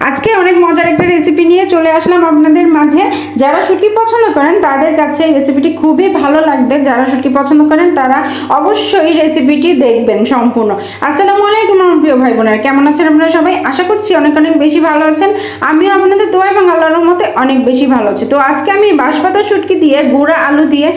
আজকে অনেক মজার একটা রেসিপি নিয়ে চলে আসলাম আপনাদের মাঝে। যারা শুটকি পছন্দ করেন তাদের কাছে এই রেসিপিটি খুবই ভালো লাগবে। যারা শুটকি পছন্দ করেন তারা অবশ্যই রেসিপিটি দেখবেন সম্পূর্ণ। আসসালামু আলাইকুম আমার প্রিয় ভাই বোনেরা, কেমন আছেন আপনারা সবাই? আশা করছি অনেক অনেক বেশি ভালো আছেন। আমিও আপনাদের দোয়া এবং আল্লাহর রহমতে অনেক বেশি ভালো আছি। তো আজকে আমি বাঁশপাতা শুটকি দিয়ে, গুঁড়া আলু দিয়ে,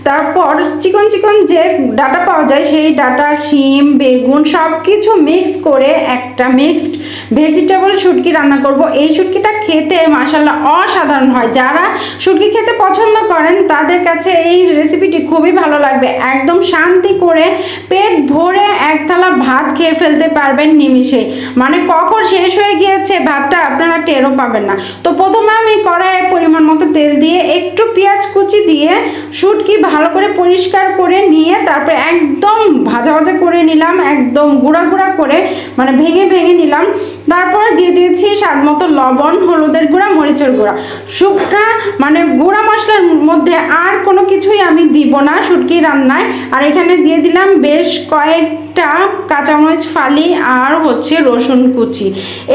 তারপর চিকন চিকন যে ডাটা পাওয়া যায় সেই ডাটা, শিম, বেগুন সব কিছু মিক্স করে একটা মিক্সড ভেজিটেবল শুটকি রান্না করব। এই শুটকিটা খেতে মাশাআল্লাহ অসাধারণ হয়। যারা শুটকি খেতে পছন্দ করেন তাদের কাছে এই রেসিপিটি খুবই ভালো লাগবে। একদম শান্তি করে পেট ভরে এক থালা ভাত খেয়ে ফেলতে পারবেন নিমিষেই। মানে কখন শেষ হয়ে গিয়েছে ভাতটা আপনারা টেরও পাবেন না। তো প্রথমে আমি কড়াইয়ে পরিমাণ মতো তেল দিয়ে একটু পেঁয়াজ কুচি দিয়ে শুটকি ভালো করে পরিষ্কার করে নিয়ে তারপরে একদম ভাজা ভাজা করে নিলাম, একদম গুঁড়া গুঁড়া করে, মানে ভেঙে ভেঙে নিলাম। তারপর দিয়ে দিয়েছি স্বাদ মতো লবণ, হলুদের গুঁড়া, মরিচের গুঁড়া, শুকনা মানে গুঁড়া মশলার মধ্যে আর কোনো কিছুই আমি দিব না শুটকি রান্নায়। আর এখানে দিয়ে দিলাম বেশ কয়েকটা কাঁচামরিচ ফালি আর হচ্ছে রসুন কুচি।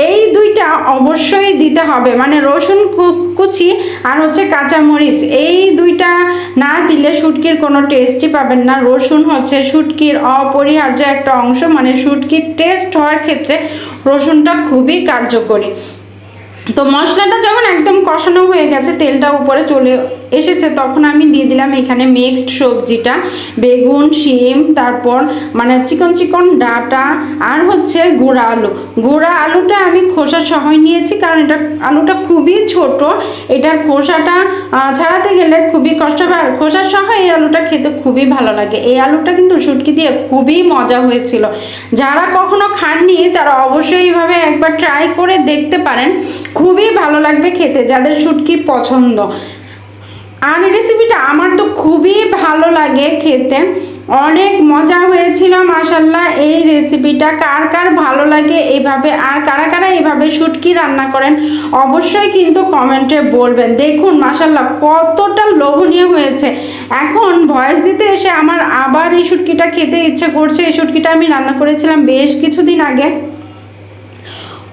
এই দুইটা অবশ্যই দিতে হবে, মানে রসুন কুচি আর হচ্ছে কাঁচামরিচ, এই দুইটা না দিলে শুটকির কোনো টেস্টই পাবেন না। রসুন হচ্ছে শুটকির অপরিহার্য একটা অংশ, মানে শুটকির টেস্ট হওয়ার ক্ষেত্রে রসুনটা খুবই কার্যকরী। তো মশলাটা যখন একদম কষানো হয়ে গেছে, তেলটা উপরে চলে এসেছে, তখন আমি দিয়ে দিলাম এখানে মিক্সড সবজিটা, বেগুন, শিম, তারপর মানে চিকন চিকন ডাটা আর হচ্ছে গুঁড়া আলু। গুঁড়া আলুটা আমি খোসা সহই নিয়েছি, কারণ এটা আলুটা খুবই ছোট, এটার খোসাটা ছাড়াতে গেলে খুবই কষ্ট হয়। আর খোসা সহ এই আলুটা খেতে খুবই ভালো লাগে। এই আলুটা কিন্তু শুটকি দিয়ে খুবই মজা হয়েছিল। যারা কখনো খাননি তারা অবশ্যই এইভাবে একবার ট্রাই করে দেখতে পারেন, খুবই ভালো লাগবে খেতে যাদের শুটকি পছন্দ। আর এই রেসিপিটা আমার তো খুবই ভালো লাগে খেতে, অনেক মজা হয়েছিল মাশাআল্লাহ। এই রেসিপিটা কার কার ভালো লাগে এইভাবে, আর কারা কারা এইভাবে শুটকি রান্না করেন অবশ্যই কিন্তু কমেন্টে বলবেন। দেখুন মাশাআল্লাহ কতটা লোভনীয় হয়েছে। এখন ভয়েস দিতে এসে আমার আবার এই শুটকিটা খেতে ইচ্ছে করছে। এই শুটকিটা আমি রান্না করেছিলাম বেশ কিছুদিন আগে,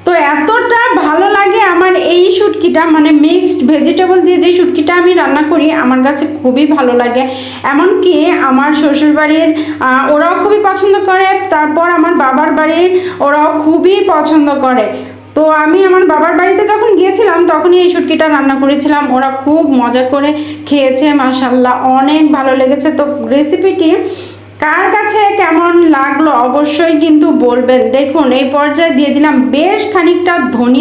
তো এতটা ভালো লাগে আমার এই শুটকিটা, মানে মিক্সড ভেজিটেবল দিয়ে যে শুটকিটা আমি রান্না করি আমার কাছে খুবই ভালো লাগে। এমনকি আমার শ্বশুরবাড়ির ওরাও খুবই পছন্দ করে, তারপর আমার বাবার বাড়ির ওরাও খুবই পছন্দ করে। তো আমি আমার বাবার বাড়িতে যখন গিয়েছিলাম তখনই এই শুটকিটা রান্না করেছিলাম, ওরা খুব মজা করে খেয়েছে মাশাআল্লাহ, অনেক ভালো লেগেছে। তো রেসিপিটি কার কাছে কেমন লাগলো অবশ্যই কিন্তু বলবেন। দেখুন এই পর্যায়ে দিয়ে দিলাম বেশ খানিকটা ধনিয়া